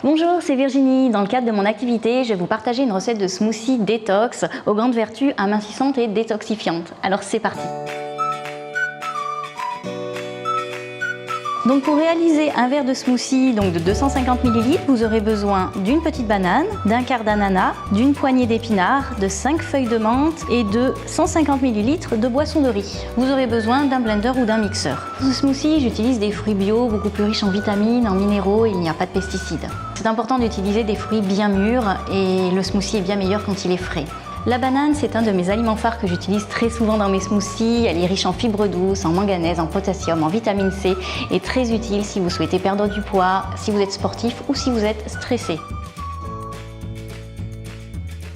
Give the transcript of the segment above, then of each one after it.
Bonjour, c'est Virginie. Dans le cadre de mon activité, je vais vous partager une recette de smoothie détox aux grandes vertus amincissantes et détoxifiantes. Alors c'est parti! Donc pour réaliser un verre de smoothie de 250 ml, vous aurez besoin d'une petite banane, d'un quart d'ananas, d'une poignée d'épinards, de 5 feuilles de menthe et de 150 ml de boisson de riz. Vous aurez besoin d'un blender ou d'un mixeur. Pour ce smoothie, j'utilise des fruits bio beaucoup plus riches en vitamines, en minéraux et il n'y a pas de pesticides. C'est important d'utiliser des fruits bien mûrs et le smoothie est bien meilleur quand il est frais. La banane, c'est un de mes aliments phares que j'utilise très souvent dans mes smoothies. Elle est riche en fibres douces, en manganèse, en potassium, en vitamine C et très utile si vous souhaitez perdre du poids, si vous êtes sportif ou si vous êtes stressé.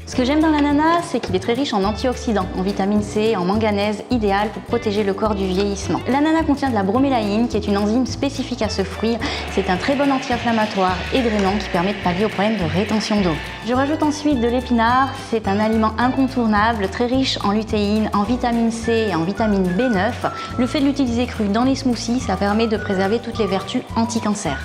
Ce que j'aime dans l'ananas, c'est qu'il est très riche en antioxydants, en vitamine C, en manganèse, idéal pour protéger le corps du vieillissement. L'ananas contient de la bromélaïne, qui est une enzyme spécifique à ce fruit. C'est un très bon anti-inflammatoire et drainant qui permet de pallier aux problèmes de rétention d'eau. Je rajoute ensuite de l'épinard. C'est un aliment incontournable, très riche en lutéine, en vitamine C et en vitamine B9. Le fait de l'utiliser cru dans les smoothies, ça permet de préserver toutes les vertus anti-cancer.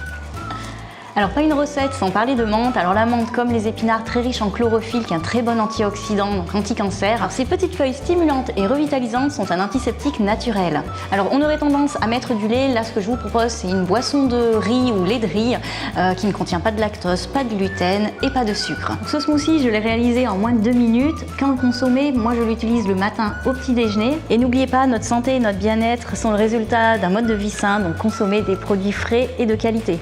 Alors pas une recette sans parler de menthe. Alors la menthe, comme les épinards, très riche en chlorophylle qui est un très bon antioxydant, donc anti-cancer. Alors ces petites feuilles stimulantes et revitalisantes sont un antiseptique naturel. Alors on aurait tendance à mettre du lait. Là ce que je vous propose c'est une boisson de riz ou lait de riz qui ne contient pas de lactose, pas de gluten et pas de sucre. Donc, ce smoothie je l'ai réalisé en moins de 2 minutes. Quand le consommer, moi je l'utilise le matin au petit déjeuner. Et n'oubliez pas, notre santé et notre bien-être sont le résultat d'un mode de vie sain, donc consommer des produits frais et de qualité.